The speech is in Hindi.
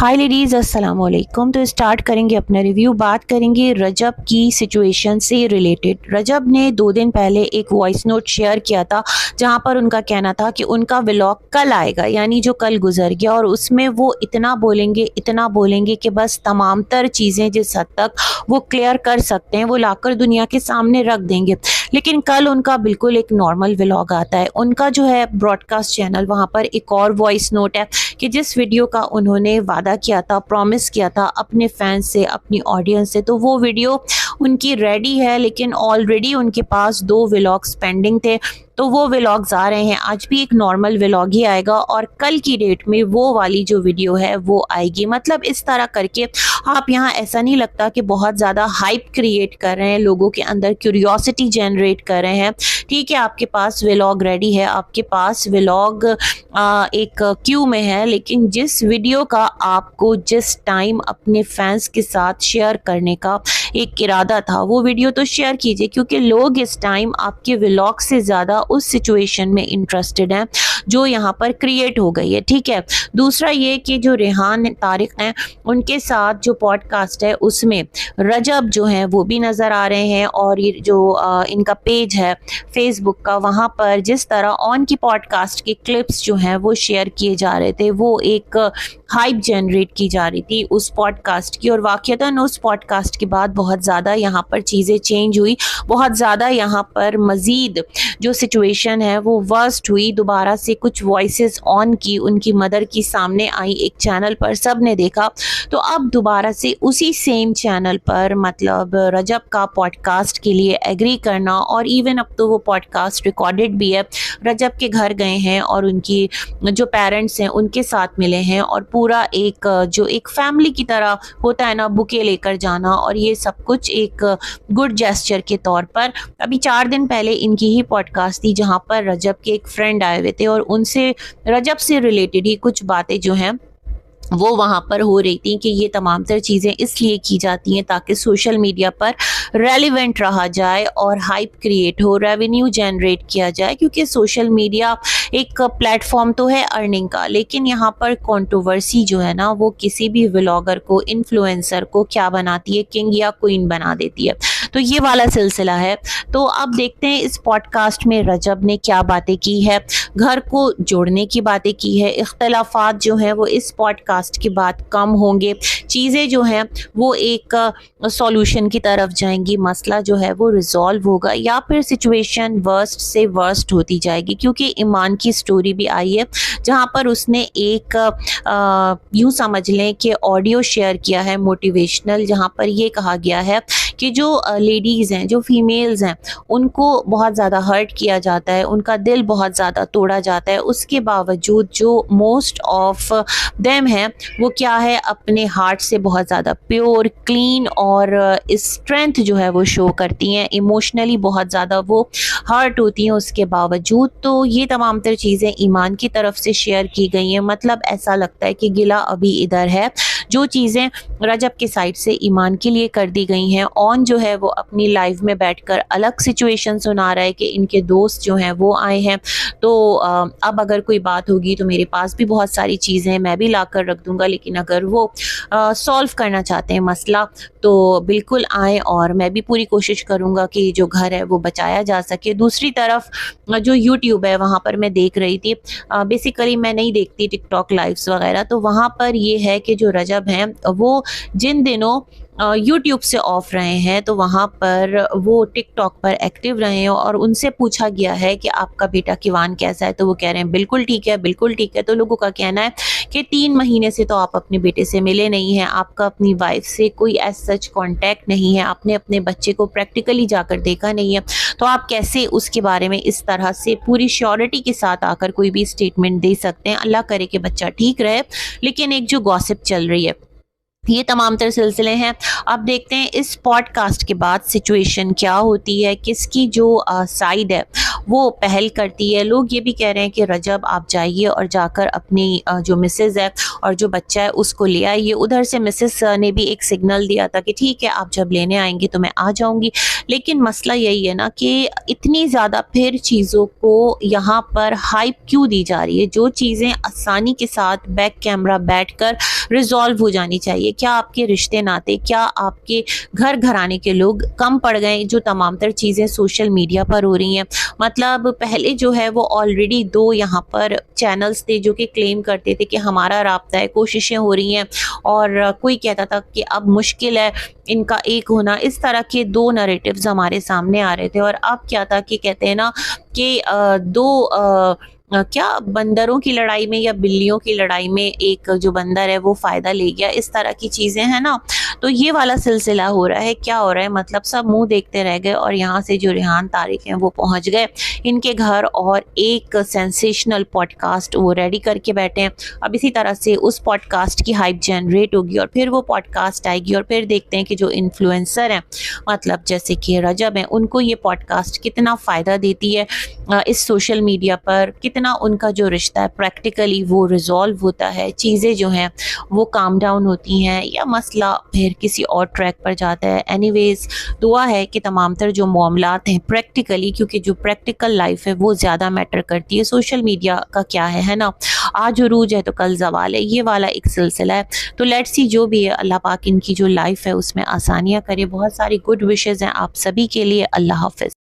हाय लेडीज़, अस्सलाम वालेकुम। तो स्टार्ट करेंगे अपना रिव्यू। बात करेंगे रजब की सिचुएशन से रिलेटेड। रजब ने 2 दिन पहले एक वॉइस नोट शेयर किया था जहां पर उनका कहना था कि उनका व्लॉग कल आएगा, यानी जो कल गुजर गया, और उसमें वो इतना बोलेंगे कि बस तमाम तर चीज़ें जिस हद तक वो क्लियर कर सकते हैं वो लाकर दुनिया के सामने रख देंगे। लेकिन कल उनका बिल्कुल एक नॉर्मल व्लॉग आता है। उनका जो है ब्रॉडकास्ट चैनल, वहाँ पर एक और वॉइस नोट है कि जिस वीडियो का उन्होंने वादा किया था, प्रॉमिस किया था अपने फैंस से, अपनी ऑडियंस से, तो वो वीडियो उनकी रेडी है। लेकिन ऑलरेडी उनके पास 2 व्लॉग्स पेंडिंग थे, तो वो व्लॉग्स आ रहे हैं। आज भी एक नॉर्मल व्लॉग ही आएगा और कल की डेट में वो वाली जो वीडियो है वो आएगी। मतलब इस तरह करके आप यहाँ ऐसा नहीं लगता कि बहुत ज़्यादा हाइप क्रिएट कर रहे हैं, लोगों के अंदर क्यूरियोसिटी जनरेट कर रहे हैं। ठीक है, आपके पास व्लॉग रेडी है, आपके पास व्लॉग एक क्यू में है, लेकिन जिस वीडियो का आपको जिस टाइम अपने फैंस के साथ शेयर करने का एक इरादा था, वो वीडियो तो शेयर कीजिए, क्योंकि लोग इस टाइम आपके व्लॉग से ज़्यादा उस सिचुएशन में इंटरेस्टेड हैं जो यहाँ पर क्रिएट हो गई है। ठीक है, दूसरा ये कि जो रेहान तारिक हैं उनके साथ जो पॉडकास्ट है उसमें रजब जो हैं वो भी नज़र आ रहे हैं, और ये जो इनका पेज है फेसबुक का, वहाँ पर जिस तरह ऑन की पॉडकास्ट के क्लिप्स जो हैं वो शेयर किए जा रहे थे, वो एक हाइप जनरेट की जा रही थी उस पॉडकास्ट की। और वाक़तन उस पॉडकास्ट के बाद बहुत ज़्यादा यहाँ पर चीज़ें चेंज हुई, बहुत ज़्यादा यहाँ पर मज़ीद जो सिचुएशन है वो वर्स्ट हुई। दोबारा से कुछ वॉइसेस ऑन की, उनकी मदर की सामने आई एक चैनल पर, सब ने देखा। तो अब दोबारा से उसी सेम चैनल पर मतलब रजब का पॉडकास्ट के लिए एग्री करना, और इवन अब तो वो पॉडकास्ट रिकॉर्डेड भी है। रजब के घर गए हैं और उनकी जो पेरेंट्स हैं उनके साथ मिले हैं, और पूरा एक जो एक फैमिली की तरह होता है ना, बुके लेकर जाना, और ये सब कुछ एक गुड जेस्चर के तौर पर। अभी 4 दिन पहले इनकी ही पॉडकास्ट थी जहां पर रजब के एक फ्रेंड आए हुए थे, और उनसे रजब से रिलेटेड ही कुछ बातें जो हैं वो वहाँ पर हो रही थी कि ये तमाम तर चीज़ें इसलिए की जाती हैं ताकि सोशल मीडिया पर रेलिवेंट रहा जाए और हाइप क्रिएट हो, रेवेन्यू जनरेट किया जाए। क्योंकि सोशल मीडिया एक प्लेटफॉर्म तो है अर्निंग का, लेकिन यहाँ पर कंट्रोवर्सी जो है ना वो किसी भी व्लॉगर को, इन्फ्लुएंसर को क्या बनाती है, किंग या क्वीन बना देती है। तो ये वाला सिलसिला है। तो अब देखते हैं इस पॉडकास्ट में रजब ने क्या बातें की है। घर को जोड़ने की बातें की है, इख्तलाफात जो हैं वो इस पॉडकास्ट के बाद कम होंगे, चीज़ें जो हैं वो एक सॉल्यूशन की तरफ जाएंगी, मसला जो है वो रिजॉल्व होगा, या फिर सिचुएशन वर्स्ट से वर्स्ट होती जाएगी। क्योंकि ईमान की स्टोरी भी आई है जहाँ पर उसने एक यूँ समझ लें कि ऑडियो शेयर किया है मोटिवेशनल, जहाँ पर ये कहा गया है कि जो लेडीज़ हैं, जो फीमेल्स हैं, उनको बहुत ज़्यादा हर्ट किया जाता है, उनका दिल बहुत ज़्यादा तोड़ा जाता है। उसके बावजूद जो मोस्ट ऑफ देम हैं वो क्या है, अपने हार्ट से बहुत ज़्यादा प्योर, क्लीन और स्ट्रेंथ जो है वो शो करती हैं। इमोशनली बहुत ज़्यादा वो हर्ट होती हैं उसके बावजूद। तो ये तमाम तर चीज़ें ईमान की तरफ से शेयर की गई हैं। मतलब ऐसा लगता है कि गिला अभी इधर है। जो चीज़ें रजब के साइड से ईमान के लिए कर दी गई हैं, ऑन जो है वो अपनी लाइव में बैठकर अलग सिचुएशन सुना रहा है कि इनके दोस्त जो हैं वो आए हैं, तो अब अगर कोई बात होगी तो मेरे पास भी बहुत सारी चीज़ें हैं, मैं भी ला कर रख दूंगा। लेकिन अगर वो सॉल्व करना चाहते हैं मसला तो बिल्कुल आएँ, और मैं भी पूरी कोशिश करूँगा कि जो घर है वो बचाया जा सके। दूसरी तरफ जो यूट्यूब है वहाँ पर मैं देख रही थी, बेसिकली मैं नहीं देखती टिकटॉक लाइव्स वगैरह, तो वहाँ पर ये है कि जो रजब हैं वो जिन दिनों यूट्यूब से ऑफ रहे हैं तो वहाँ पर वो टिकटॉक पर एक्टिव रहे हैं, और उनसे पूछा गया है कि आपका बेटा किवान कैसा है, तो वो कह रहे हैं बिल्कुल ठीक है, बिल्कुल ठीक है। तो लोगों का कहना है कि 3 महीने से तो आप अपने बेटे से मिले नहीं हैं, आपका अपनी वाइफ से कोई एज सच कांटेक्ट नहीं है, आपने अपने बच्चे को प्रैक्टिकली जाकर देखा नहीं है, तो आप कैसे उसके बारे में इस तरह से पूरी श्योरिटी के साथ आकर कोई भी स्टेटमेंट दे सकते हैं। अल्लाह करे कि बच्चा ठीक रहे। लेकिन एक जो गॉसिप चल रही है ये तमाम तर सिलसिले हैं। अब देखते हैं इस पॉडकास्ट के बाद सिचुएशन क्या होती है, किसकी जो साइड है वो पहल करती है। लोग ये भी कह रहे हैं कि रजब आप जाइए और जाकर अपनी जो मिसेज़ है और जो बच्चा है उसको ले आइए। उधर से मिसेस ने भी एक सिग्नल दिया था कि ठीक है आप जब लेने आएंगी तो मैं आ जाऊंगी। लेकिन मसला यही है ना कि इतनी ज़्यादा फिर चीज़ों को यहाँ पर हाइप क्यों दी जा रही है, जो चीज़ें आसानी के साथ बैक कैमरा बैठकर रिजॉल्व हो जानी चाहिए। क्या आपके रिश्ते नाते, क्या आपके घर घराने के लोग कम पड़ गए जो तमाम तर चीज़ें सोशल मीडिया पर हो रही हैं। मतलब पहले जो है वो ऑलरेडी दो यहाँ पर चैनल्स थे जो कि क्लेम करते थे कि हमारा राब्ता है, कोशिशें हो रही हैं, और कोई कहता था कि अब मुश्किल है इनका एक होना। इस तरह के दो नैरेटिव्स हमारे सामने आ रहे थे। और अब क्या था कि कहते हैं ना कि क्या बंदरों की लड़ाई में या बिल्लियों की लड़ाई में एक जो बंदर है वो फायदा ले गया, इस तरह की चीजें हैं ना। तो ये वाला सिलसिला हो रहा है। क्या हो रहा है, मतलब सब मुंह देखते रह गए और यहाँ से जो रेहान तारिक हैं वो पहुंच गए इनके घर और एक सेंसेशनल पॉडकास्ट वो रेडी करके बैठे हैं। अब इसी तरह से उस पॉडकास्ट की हाइप जनरेट होगी और फिर वो पॉडकास्ट आएगी और फिर देखते हैं कि जो इन्फ्लुएंसर हैं, मतलब जैसे कि रजब हैं, उनको ये पॉडकास्ट कितना फ़ायदा देती है। इस सोशल मीडिया पर कितना उनका जो रिश्ता है प्रैक्टिकली वो रिजॉल्व होता है, चीज़ें जो हैं वो काम डाउन होती हैं या मसला फिर किसी और ट्रैक पर जाता है। एनीवेज दुआ है कि तमाम तर जो मामलात हैं प्रैक्टिकली, क्योंकि जो प्रैक्टिकल लाइफ है वो ज़्यादा मैटर करती है। सोशल मीडिया का क्या है ना, आज उरूज है तो कल जवाल है, ये वाला एक सिलसिला है। तो लेट्स सी जो भी है, अल्लाह पाक इनकी जो लाइफ है उसमें आसानियाँ करे। बहुत सारी गुड विशेज़ हैं आप सभी के लिए। अल्लाह हाफ़िज़।